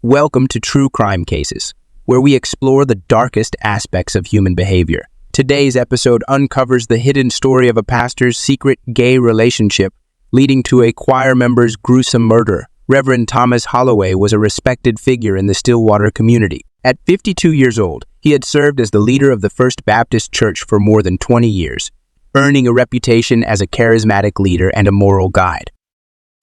Welcome to True Crime Cases, where we explore the darkest aspects of human behavior. Today's episode uncovers the hidden story of a pastor's secret gay relationship leading to a choir member's gruesome murder. Reverend Thomas Holloway was a respected figure in the Stillwater community. At 52 years old, he had served as the leader of the First Baptist Church for more than 20 years, earning a reputation as a charismatic leader and a moral guide.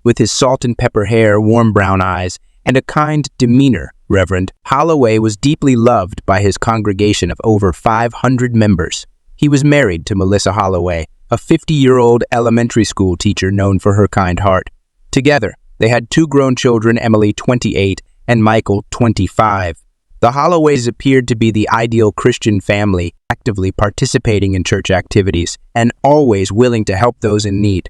With his salt and pepper hair, warm brown eyes, and a kind demeanor, Reverend Holloway was deeply loved by his congregation of over 500 members. He was married to Melissa Holloway, a 50-year-old elementary school teacher known for her kind heart. Together, they had two grown children, Emily, 28, and Michael, 25. The Holloways appeared to be the ideal Christian family, actively participating in church activities and always willing to help those in need.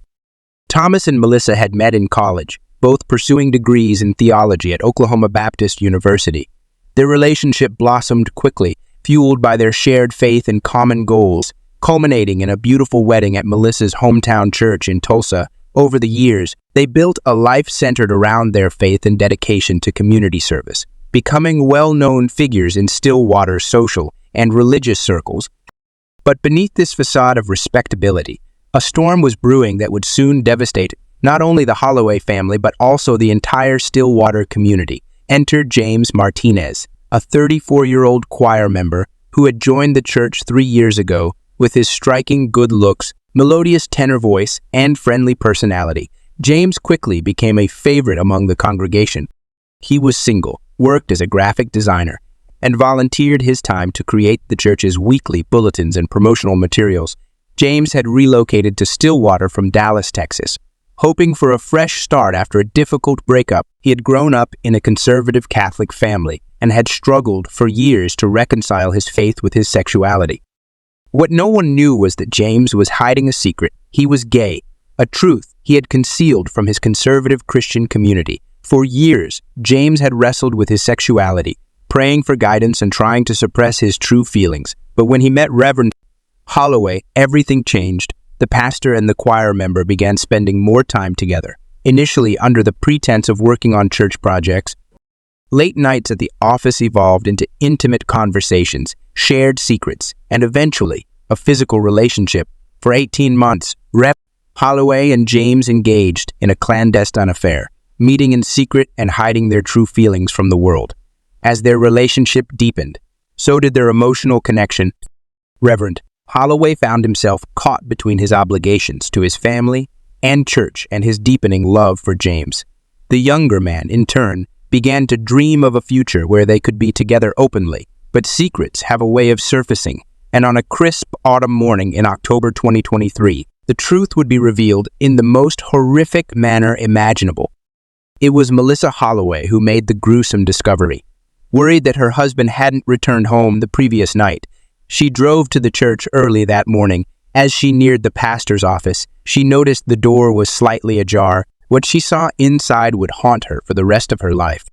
Thomas and Melissa had met in college, both pursuing degrees in theology at Oklahoma Baptist University. Their relationship blossomed quickly, fueled by their shared faith and common goals, culminating in a beautiful wedding at Melissa's hometown church in Tulsa. Over the years, they built a life centered around their faith and dedication to community service, becoming well-known figures in Stillwater social and religious circles. But beneath this facade of respectability, a storm was brewing that would soon devastate not only the Holloway family, but also the entire Stillwater community. Enter James Martinez, a 34-year-old choir member who had joined the church 3 years ago. With his striking good looks, melodious tenor voice, and friendly personality, James quickly became a favorite among the congregation. He was single, worked as a graphic designer, and volunteered his time to create the church's weekly bulletins and promotional materials. James had relocated to Stillwater from Dallas, Texas, hoping for a fresh start after a difficult breakup. He had grown up in a conservative Catholic family and had struggled for years to reconcile his faith with his sexuality. What no one knew was that James was hiding a secret. He was gay, a truth he had concealed from his conservative Christian community. For years, James had wrestled with his sexuality, praying for guidance and trying to suppress his true feelings. But when he met Reverend Holloway, everything changed. The pastor and the choir member began spending more time together, initially under the pretense of working on church projects. Late nights at the office evolved into intimate conversations, shared secrets, and eventually a physical relationship. For 18 months, Rev. Holloway and James engaged in a clandestine affair, meeting in secret and hiding their true feelings from the world. As their relationship deepened, so did their emotional connection. Reverend Holloway found himself caught between his obligations to his family and church and his deepening love for James. The younger man, in turn, began to dream of a future where they could be together openly. But secrets have a way of surfacing, and on a crisp autumn morning in October 2023, the truth would be revealed in the most horrific manner imaginable. It was Melissa Holloway who made the gruesome discovery. Worried that her husband hadn't returned home the previous night, she drove to the church early that morning. As she neared the pastor's office, she noticed the door was slightly ajar. What she saw inside would haunt her for the rest of her life.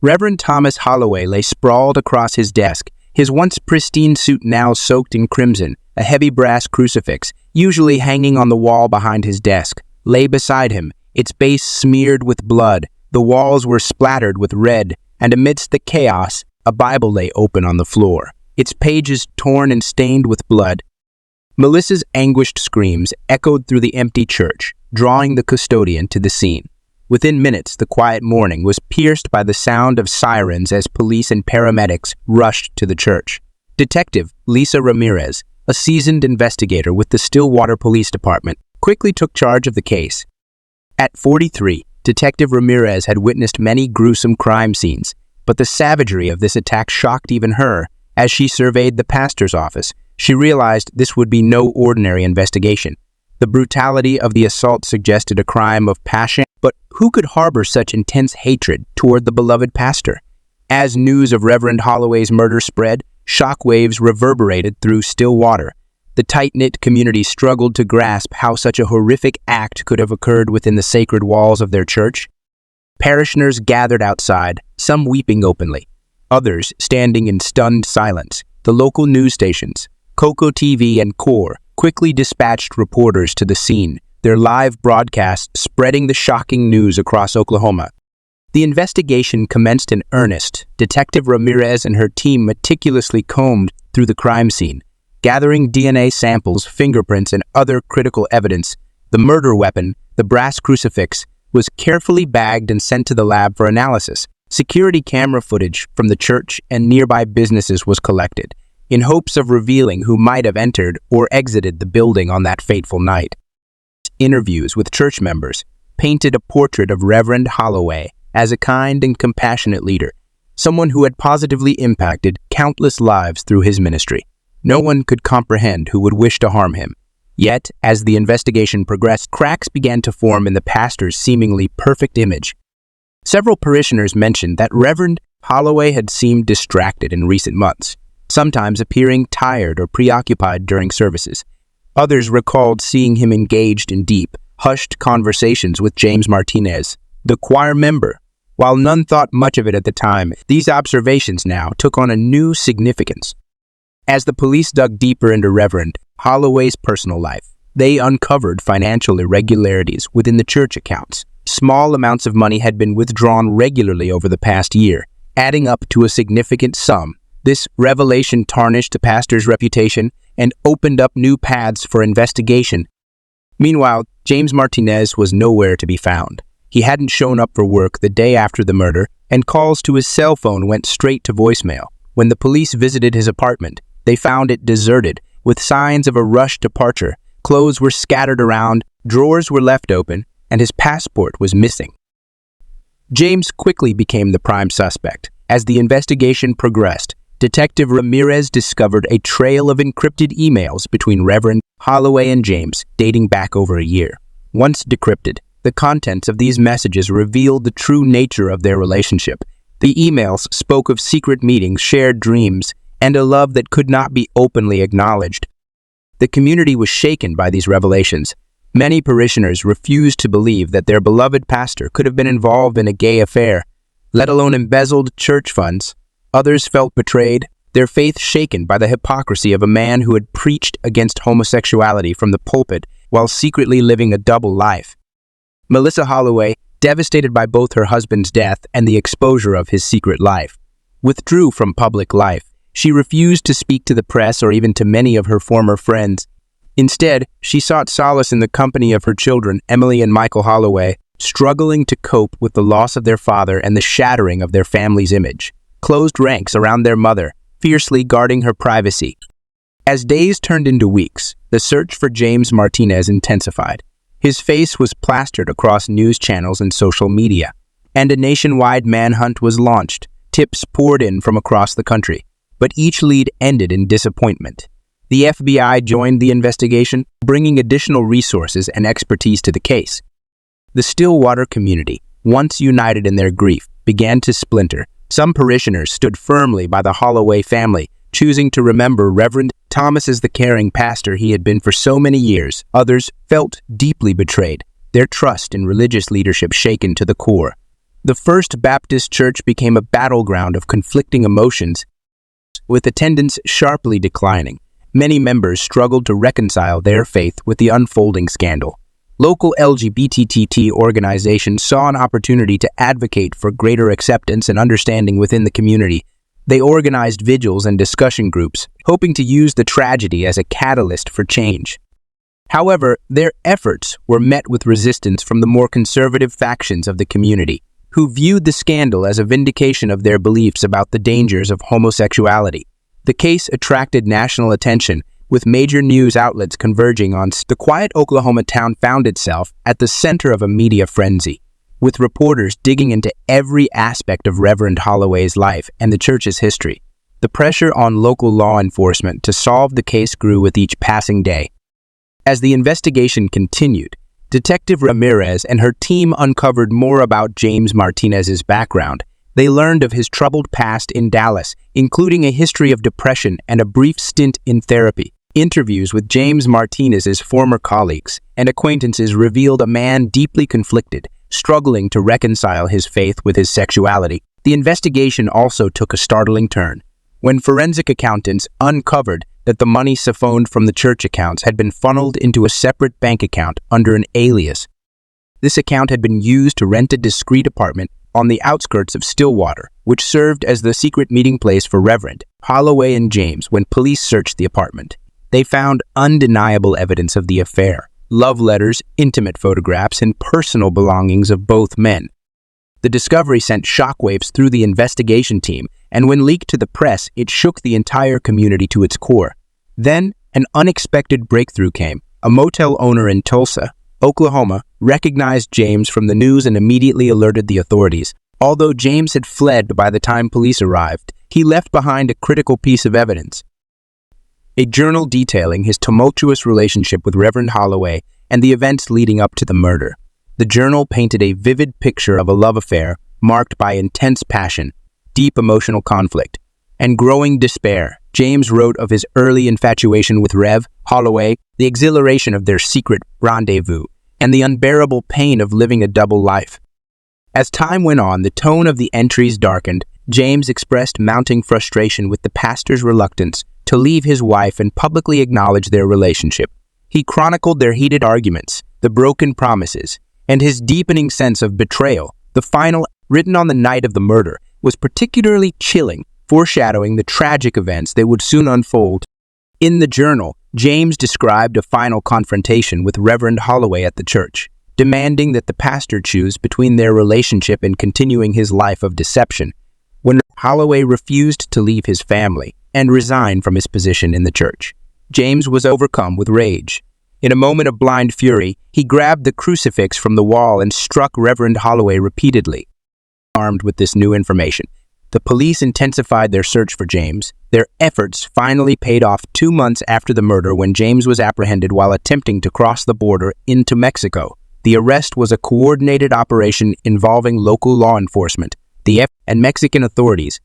Reverend Thomas Holloway lay sprawled across his desk, his once pristine suit now soaked in crimson. A heavy brass crucifix, usually hanging on the wall behind his desk, lay beside him, its base smeared with blood. The walls were splattered with red, and amidst the chaos, a Bible lay open on the floor, its pages torn and stained with blood. Melissa's anguished screams echoed through the empty church, drawing the custodian to the scene. Within minutes, the quiet morning was pierced by the sound of sirens as police and paramedics rushed to the church. Detective Lisa Ramirez, a seasoned investigator with the Stillwater Police Department, quickly took charge of the case. At 43, Detective Ramirez had witnessed many gruesome crime scenes, but the savagery of this attack shocked even her. As she surveyed the pastor's office, she realized this would be no ordinary investigation. The brutality of the assault suggested a crime of passion, but who could harbor such intense hatred toward the beloved pastor? As news of Reverend Holloway's murder spread, shockwaves reverberated through Stillwater. The tight-knit community struggled to grasp how such a horrific act could have occurred within the sacred walls of their church. Parishioners gathered outside, some weeping openly, others standing in stunned silence. The local news stations, Coco TV and Core, quickly dispatched reporters to the scene, their live broadcast spreading the shocking news across Oklahoma. The investigation commenced in earnest. Detective Ramirez and her team meticulously combed through the crime scene, gathering DNA samples, fingerprints, and other critical evidence. The murder weapon, the brass crucifix, was carefully bagged and sent to the lab for analysis. Security camera footage from the church and nearby businesses was collected, in hopes of revealing who might have entered or exited the building on that fateful night. Interviews with church members painted a portrait of Reverend Holloway as a kind and compassionate leader, someone who had positively impacted countless lives through his ministry. No one could comprehend who would wish to harm him. Yet, as the investigation progressed, cracks began to form in the pastor's seemingly perfect image. Several parishioners mentioned that Reverend Holloway had seemed distracted in recent months, sometimes appearing tired or preoccupied during services. Others recalled seeing him engaged in deep, hushed conversations with James Martinez, the choir member. While none thought much of it at the time, these observations now took on a new significance. As the police dug deeper into Reverend Holloway's personal life, they uncovered financial irregularities within the church accounts. Small amounts of money had been withdrawn regularly over the past year, adding up to a significant sum. This revelation tarnished the pastor's reputation and opened up new paths for investigation. Meanwhile, James Martinez was nowhere to be found. He hadn't shown up for work the day after the murder, and calls to his cell phone went straight to voicemail. When the police visited his apartment, they found it deserted, with signs of a rushed departure. Clothes were scattered around, drawers were left open, and his passport was missing. James quickly became the prime suspect. As the investigation progressed, Detective Ramirez discovered a trail of encrypted emails between Reverend Holloway and James, dating back over a year. Once decrypted, the contents of these messages revealed the true nature of their relationship. The emails spoke of secret meetings, shared dreams, and a love that could not be openly acknowledged. The community was shaken by these revelations. Many parishioners refused to believe that their beloved pastor could have been involved in a gay affair, let alone embezzled church funds. Others felt betrayed, their faith shaken by the hypocrisy of a man who had preached against homosexuality from the pulpit while secretly living a double life. Melissa Holloway, devastated by both her husband's death and the exposure of his secret life, withdrew from public life. She refused to speak to the press or even to many of her former friends. Instead, she sought solace in the company of her children, Emily and Michael Holloway, struggling to cope with the loss of their father and the shattering of their family's image. Closed ranks around their mother, fiercely guarding her privacy. As days turned into weeks, the search for James Martinez intensified. His face was plastered across news channels and social media, and a nationwide manhunt was launched. Tips poured in from across the country, but each lead ended in disappointment. The FBI joined the investigation, bringing additional resources and expertise to the case. The Stillwater community, once united in their grief, began to splinter. Some parishioners stood firmly by the Holloway family, choosing to remember Reverend Thomas as the caring pastor he had been for so many years. Others felt deeply betrayed, their trust in religious leadership shaken to the core. The First Baptist Church became a battleground of conflicting emotions, with attendance sharply declining. Many members struggled to reconcile their faith with the unfolding scandal. Local LGBT organizations saw an opportunity to advocate for greater acceptance and understanding within the community. They organized vigils and discussion groups, hoping to use the tragedy as a catalyst for change. However, their efforts were met with resistance from the more conservative factions of the community, who viewed the scandal as a vindication of their beliefs about the dangers of homosexuality. The case attracted national attention, with major news outlets converging on the quiet Oklahoma town found itself at the center of a media frenzy, with reporters digging into every aspect of Reverend Holloway's life and the church's history. The pressure on local law enforcement to solve the case grew with each passing day. As the investigation continued, Detective Ramirez and her team uncovered more about James Martinez's background. They learned of his troubled past in Dallas, including a history of depression and a brief stint in therapy. Interviews with James Martinez's former colleagues and acquaintances revealed a man deeply conflicted, struggling to reconcile his faith with his sexuality. The investigation also took a startling turn when forensic accountants uncovered that the money siphoned from the church accounts had been funneled into a separate bank account under an alias. This account had been used to rent a discreet apartment, on the outskirts of Stillwater, which served as the secret meeting place for Reverend Holloway and James when police searched the apartment. They found undeniable evidence of the affair: love letters, intimate photographs, and personal belongings of both men. The discovery sent shockwaves through the investigation team, and when leaked to the press, it shook the entire community to its core. Then, an unexpected breakthrough came. A motel owner in Tulsa, Oklahoma, recognized James from the news and immediately alerted the authorities. Although James had fled by the time police arrived, he left behind a critical piece of evidence: a journal detailing his tumultuous relationship with Reverend Holloway and the events leading up to the murder. The journal painted a vivid picture of a love affair marked by intense passion, deep emotional conflict, and growing despair. James wrote of his early infatuation with Rev. Holloway, the exhilaration of their secret rendezvous, and the unbearable pain of living a double life. As time went on, the tone of the entries darkened. James expressed mounting frustration with the pastor's reluctance to leave his wife and publicly acknowledge their relationship. He chronicled their heated arguments, the broken promises, and his deepening sense of betrayal. The final, written on the night of the murder, was particularly chilling, foreshadowing the tragic events that would soon unfold. In the journal, James described a final confrontation with Reverend Holloway at the church, demanding that the pastor choose between their relationship and continuing his life of deception. When Holloway refused to leave his family and resign from his position in the church, James was overcome with rage. In a moment of blind fury, he grabbed the crucifix from the wall and struck Reverend Holloway repeatedly. Armed with this new information, the police intensified their search for James. Their efforts finally paid off 2 months after the murder when James was apprehended while attempting to cross the border into Mexico. The arrest was a coordinated operation involving local law enforcement, the FBI, and Mexican authorities.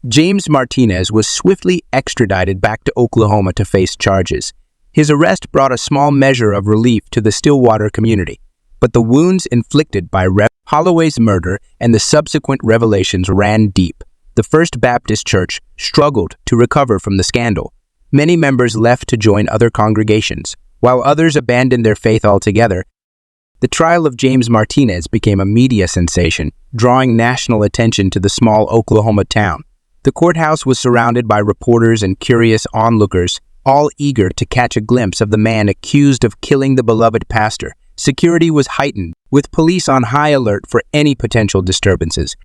James Martinez was swiftly extradited back to Oklahoma to face charges. His arrest brought a small measure of relief to the Stillwater community, but the wounds inflicted by Rev. Holloway's murder and the subsequent revelations ran deep. The First Baptist Church struggled to recover from the scandal. Many members left to join other congregations, while others abandoned their faith altogether. The trial of James Martinez became a media sensation, drawing national attention to the small Oklahoma town. The courthouse was surrounded by reporters and curious onlookers, all eager to catch a glimpse of the man accused of killing the beloved pastor. Security was heightened, with police on high alert for any potential disturbances.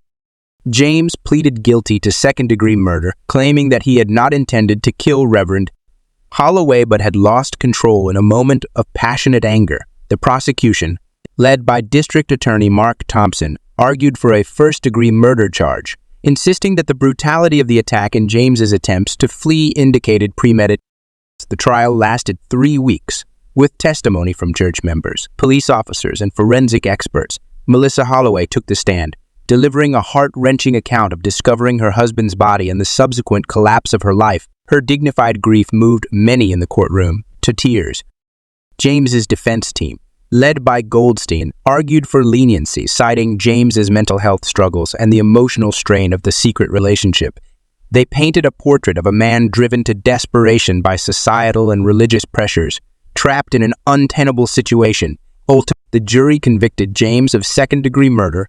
James pleaded guilty to second-degree murder, claiming that he had not intended to kill Reverend Holloway but had lost control in a moment of passionate anger. The prosecution, led by District Attorney Mark Thompson, argued for a first-degree murder charge, insisting that the brutality of the attack and James's attempts to flee indicated premeditation. The trial lasted 3 weeks, with testimony from church members, police officers, and forensic experts. Melissa Holloway took the stand, delivering a heart-wrenching account of discovering her husband's body and the subsequent collapse of her life. Her dignified grief moved many in the courtroom to tears. James's defense team, led by Goldstein, argued for leniency, citing James's mental health struggles and the emotional strain of the secret relationship. They painted a portrait of a man driven to desperation by societal and religious pressures, trapped in an untenable situation. Ultimately, the jury convicted James of second-degree murder.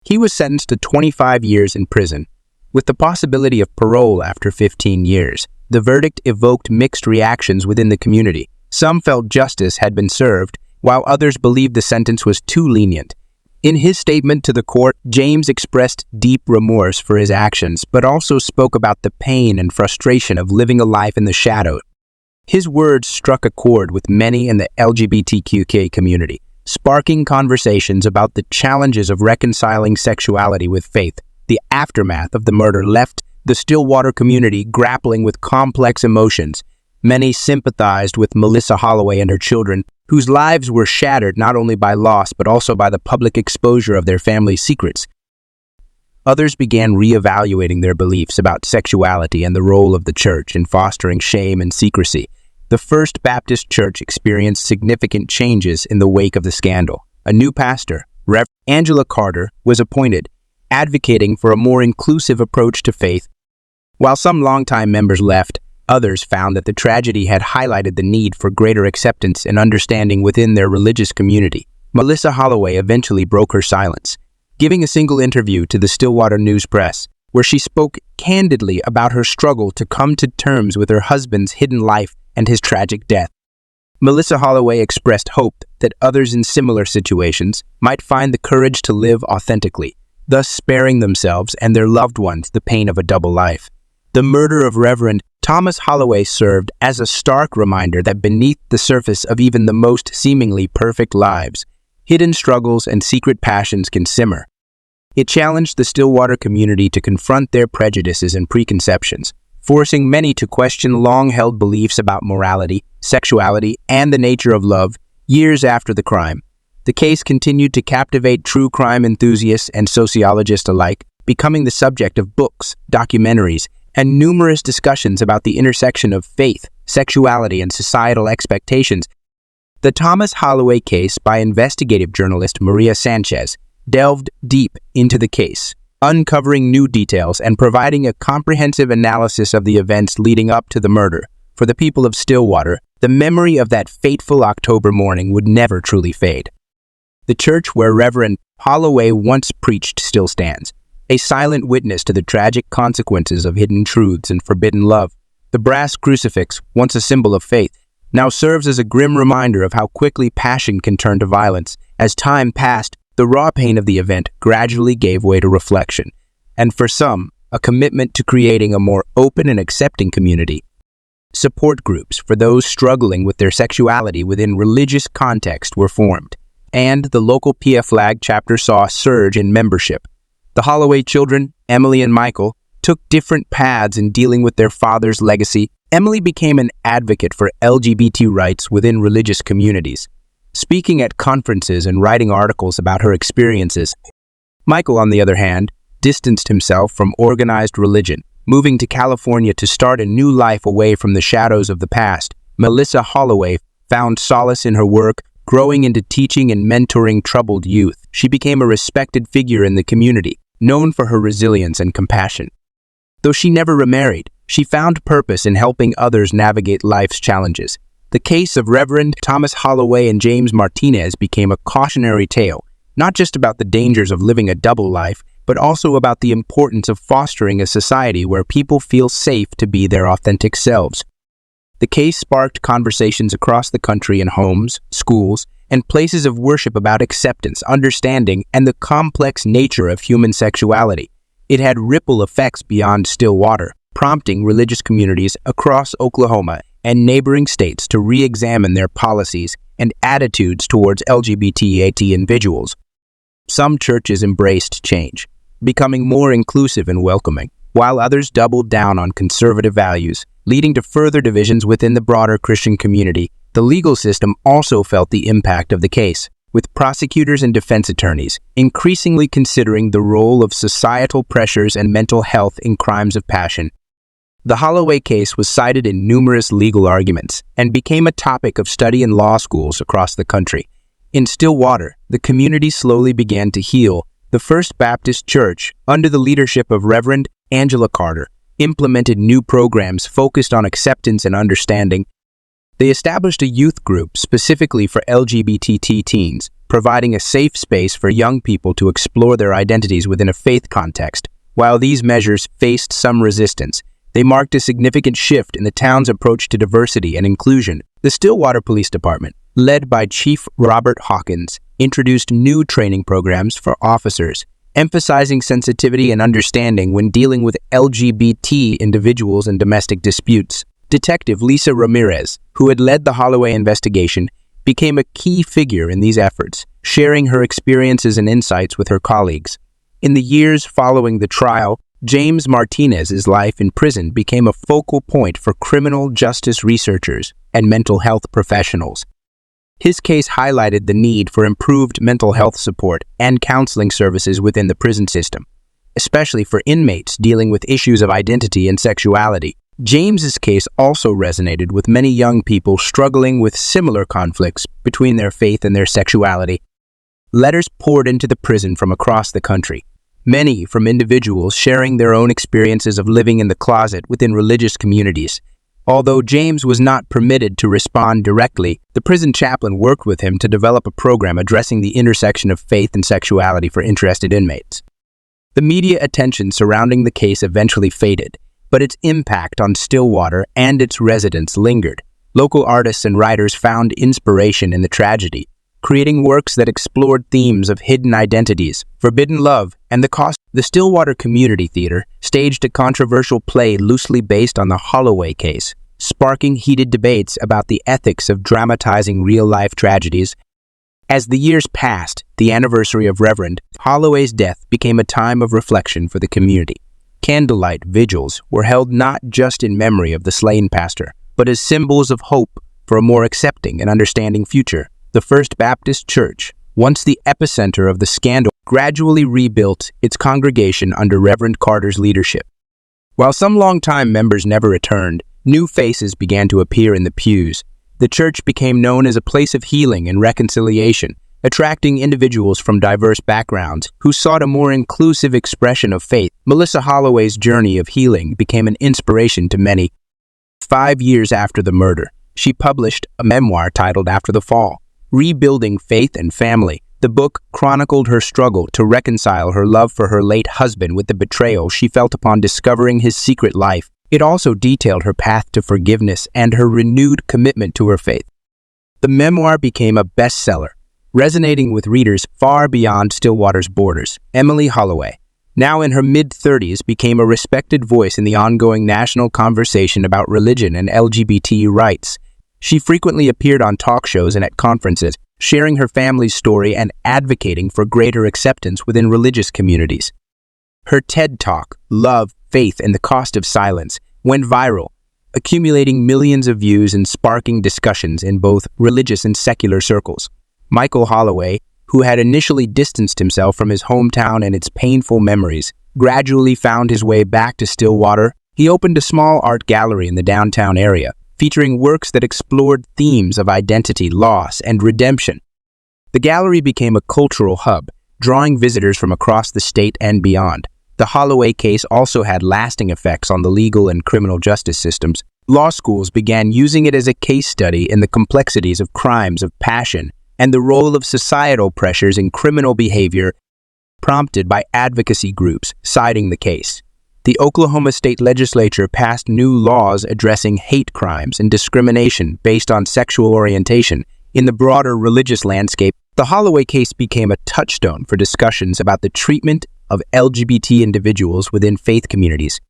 He was sentenced to 25 years in prison, with the possibility of parole after 15 years. The verdict evoked mixed reactions within the community. Some felt justice had been served, while others believed the sentence was too lenient. In his statement to the court, James expressed deep remorse for his actions, but also spoke about the pain and frustration of living a life in the shadow. His words struck a chord with many in the LGBTQ community, sparking conversations about the challenges of reconciling sexuality with faith. The aftermath of the murder left the Stillwater community grappling with complex emotions. Many sympathized with Melissa Holloway and her children, whose lives were shattered not only by loss but also by the public exposure of their family's secrets. Others began reevaluating their beliefs about sexuality and the role of the church in fostering shame and secrecy. The First Baptist Church experienced significant changes in the wake of the scandal. A new pastor, Reverend Angela Carter, was appointed, advocating for a more inclusive approach to faith. While some longtime members left, others found that the tragedy had highlighted the need for greater acceptance and understanding within their religious community. Melissa Holloway eventually broke her silence, giving a single interview to the Stillwater News Press, where she spoke candidly about her struggle to come to terms with her husband's hidden life and his tragic death. Melissa Holloway expressed hope that others in similar situations might find the courage to live authentically, thus sparing themselves and their loved ones the pain of a double life. The murder of Reverend Thomas Holloway served as a stark reminder that beneath the surface of even the most seemingly perfect lives, hidden struggles and secret passions can simmer. It challenged the Stillwater community to confront their prejudices and preconceptions, forcing many to question long-held beliefs about morality, sexuality, and the nature of love years after the crime. The case continued to captivate true crime enthusiasts and sociologists alike, becoming the subject of books, documentaries, and numerous discussions about the intersection of faith, sexuality, and societal expectations. The Thomas Holloway case by investigative journalist Maria Sanchez delved deep into the case, uncovering new details and providing a comprehensive analysis of the events leading up to the murder. For the people of Stillwater, the memory of that fateful October morning would never truly fade. The church where Reverend Holloway once preached still stands, a silent witness to the tragic consequences of hidden truths and forbidden love. The brass crucifix, once a symbol of faith, now serves as a grim reminder of how quickly passion can turn to violence. As time passed, the raw pain of the event gradually gave way to reflection, and for some, a commitment to creating a more open and accepting community. Support groups for those struggling with their sexuality within religious context were formed, and the local PFLAG chapter saw a surge in membership. The Holloway children, Emily and Michael, took different paths in dealing with their father's legacy. Emily became an advocate for LGBT rights within religious communities, speaking at conferences and writing articles about her experiences. Michael, on the other hand, distanced himself from organized religion, moving to California to start a new life away from the shadows of the past. Melissa Holloway found solace in her work, growing into teaching and mentoring troubled youth. She became a respected figure in the community, known for her resilience and compassion. Though she never remarried, she found purpose in helping others navigate life's challenges. The case of Reverend Thomas Holloway and James Martinez became a cautionary tale, not just about the dangers of living a double life, but also about the importance of fostering a society where people feel safe to be their authentic selves. The case sparked conversations across the country in homes, schools, and places of worship about acceptance, understanding, and the complex nature of human sexuality. It had ripple effects beyond Stillwater, prompting religious communities across Oklahoma and neighboring states to re-examine their policies and attitudes towards LGBT individuals. Some churches embraced change, becoming more inclusive and welcoming, while others doubled down on conservative values, leading to further divisions within the broader Christian community. The legal system also felt the impact of the case, with prosecutors and defense attorneys increasingly considering the role of societal pressures and mental health in crimes of passion. The Holloway case was cited in numerous legal arguments and became a topic of study in law schools across the country. In Stillwater, the community slowly began to heal. The First Baptist Church, under the leadership of Reverend Angela Carter, implemented new programs focused on acceptance and understanding. They established a youth group specifically for LGBT teens, providing a safe space for young people to explore their identities within a faith context. While these measures faced some resistance, they marked a significant shift in the town's approach to diversity and inclusion. The Stillwater Police Department, led by Chief Robert Hawkins, introduced new training programs for officers, emphasizing sensitivity and understanding when dealing with LGBT individuals and domestic disputes. Detective Lisa Ramirez, who had led the Holloway investigation, became a key figure in these efforts, sharing her experiences and insights with her colleagues. In the years following the trial, James Martinez's life in prison became a focal point for criminal justice researchers and mental health professionals. His case highlighted the need for improved mental health support and counseling services within the prison system, especially for inmates dealing with issues of identity and sexuality. James's case also resonated with many young people struggling with similar conflicts between their faith and their sexuality. Letters poured into the prison from across the country, many from individuals sharing their own experiences of living in the closet within religious communities. Although James was not permitted to respond directly, the prison chaplain worked with him to develop a program addressing the intersection of faith and sexuality for interested inmates. The media attention surrounding the case eventually faded, but its impact on Stillwater and its residents lingered. Local artists and writers found inspiration in the tragedy, creating works that explored themes of hidden identities, forbidden love, and the cost. The Stillwater Community Theater staged a controversial play loosely based on the Holloway case, sparking heated debates about the ethics of dramatizing real-life tragedies. As the years passed, the anniversary of Reverend Holloway's death became a time of reflection for the community. Candlelight vigils were held not just in memory of the slain pastor, but as symbols of hope for a more accepting and understanding future. The First Baptist Church, once the epicenter of the scandal, gradually rebuilt its congregation under Reverend Carter's leadership. While some longtime members never returned, new faces began to appear in the pews. The church became known as a place of healing and reconciliation, attracting individuals from diverse backgrounds who sought a more inclusive expression of faith. Melissa Holloway's journey of healing became an inspiration to many. 5 years after the murder, she published a memoir titled After the Fall, Rebuilding Faith and Family. The book chronicled her struggle to reconcile her love for her late husband with the betrayal she felt upon discovering his secret life. It also detailed her path to forgiveness and her renewed commitment to her faith. The memoir became a bestseller, resonating with readers far beyond Stillwater's borders. Emily Holloway, now in her mid-30s, became a respected voice in the ongoing national conversation about religion and LGBT rights. She frequently appeared on talk shows and at conferences, sharing her family's story and advocating for greater acceptance within religious communities. Her TED Talk, Love, Faith, and the Cost of Silence, went viral, accumulating millions of views and sparking discussions in both religious and secular circles. Michael Holloway, who had initially distanced himself from his hometown and its painful memories, gradually found his way back to Stillwater. He opened a small art gallery in the downtown area, featuring works that explored themes of identity, loss, and redemption. The gallery became a cultural hub, drawing visitors from across the state and beyond. The Holloway case also had lasting effects on the legal and criminal justice systems. Law schools began using it as a case study in the complexities of crimes of passion and the role of societal pressures in criminal behavior, prompted by advocacy groups citing the case. The Oklahoma State Legislature passed new laws addressing hate crimes and discrimination based on sexual orientation. In the broader religious landscape, the Holloway case became a touchstone for discussions about the treatment of LGBT individuals within faith communities.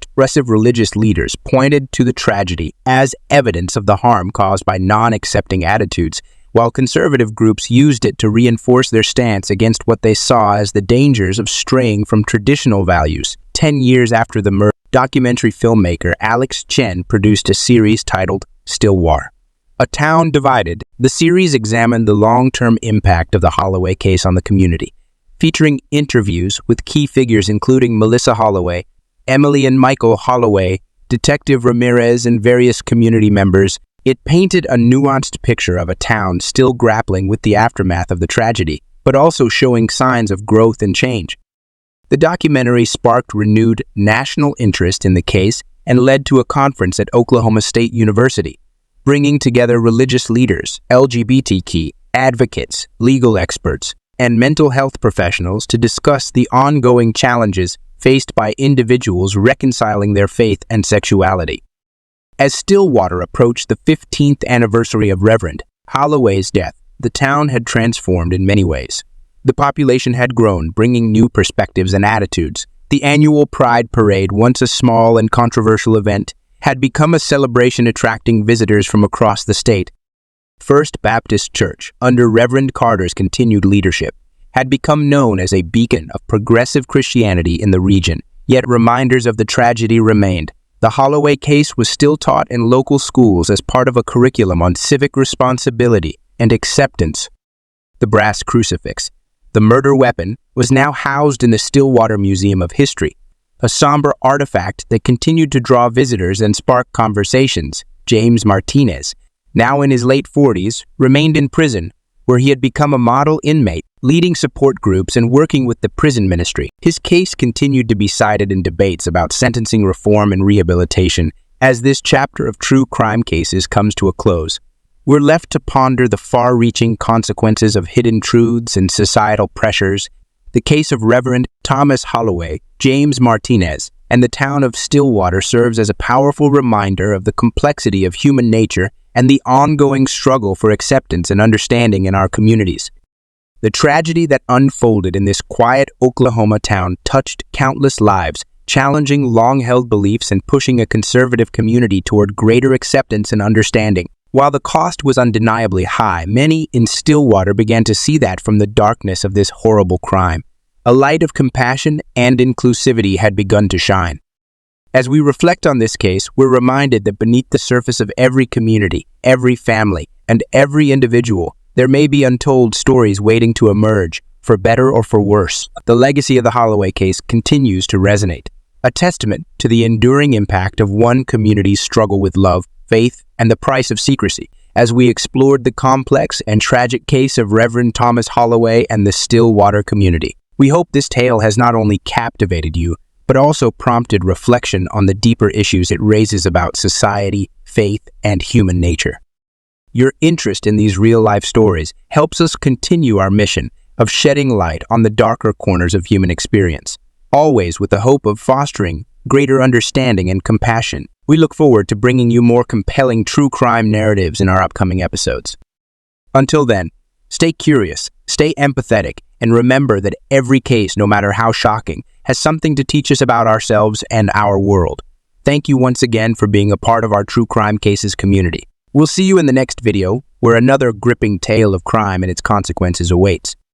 Progressive religious leaders pointed to the tragedy as evidence of the harm caused by non-accepting attitudes, while conservative groups used it to reinforce their stance against what they saw as the dangers of straying from traditional values. 10 years after the murder, documentary filmmaker Alex Chen produced a series titled Stillwater, A Town Divided. The series examined the long-term impact of the Holloway case on the community, featuring interviews with key figures including Melissa Holloway, Emily and Michael Holloway, Detective Ramirez, and various community members. It painted a nuanced picture of a town still grappling with the aftermath of the tragedy, but also showing signs of growth and change. The documentary sparked renewed national interest in the case and led to a conference at Oklahoma State University, bringing together religious leaders, LGBTQ advocates, legal experts, and mental health professionals to discuss the ongoing challenges faced by individuals reconciling their faith and sexuality. As Stillwater approached the 15th anniversary of Reverend Holloway's death, the town had transformed in many ways. The population had grown, bringing new perspectives and attitudes. The annual Pride Parade, once a small and controversial event, had become a celebration attracting visitors from across the state. First Baptist Church, under Reverend Carter's continued leadership, had become known as a beacon of progressive Christianity in the region, yet reminders of the tragedy remained. The Holloway case was still taught in local schools as part of a curriculum on civic responsibility and acceptance. The brass crucifix, the murder weapon, was now housed in the Stillwater Museum of History, a somber artifact that continued to draw visitors and spark conversations. James Martinez, now in his late 40s, remained in prison, where he had become a model inmate, leading support groups and working with the prison ministry. His case continued to be cited in debates about sentencing reform and rehabilitation, As this chapter of true crime cases comes to a close, we're left to ponder the far-reaching consequences of hidden truths and societal pressures. The case of Reverend Thomas Holloway, James Martinez, and the town of Stillwater serves as a powerful reminder of the complexity of human nature and the ongoing struggle for acceptance and understanding in our communities. The tragedy that unfolded in this quiet Oklahoma town touched countless lives, challenging long-held beliefs and pushing a conservative community toward greater acceptance and understanding. While the cost was undeniably high, many in Stillwater began to see that from the darkness of this horrible crime. A light of compassion and inclusivity had begun to shine. As we reflect on this case, we're reminded that beneath the surface of every community, every family, and every individual, there may be untold stories waiting to emerge, for better or for worse. The legacy of the Holloway case continues to resonate, a testament to the enduring impact of one community's struggle with love, faith, and the price of secrecy. As we explored the complex and tragic case of Reverend Thomas Holloway and the Stillwater community, we hope this tale has not only captivated you, but also prompted reflection on the deeper issues it raises about society, faith, and human nature. Your interest in these real-life stories helps us continue our mission of shedding light on the darker corners of human experience, always with the hope of fostering greater understanding and compassion. We look forward to bringing you more compelling true crime narratives in our upcoming episodes. Until then, stay curious, stay empathetic, and remember that every case, no matter how shocking, has something to teach us about ourselves and our world. Thank you once again for being a part of our True Crime Cases community. We'll see you in the next video, where another gripping tale of crime and its consequences awaits.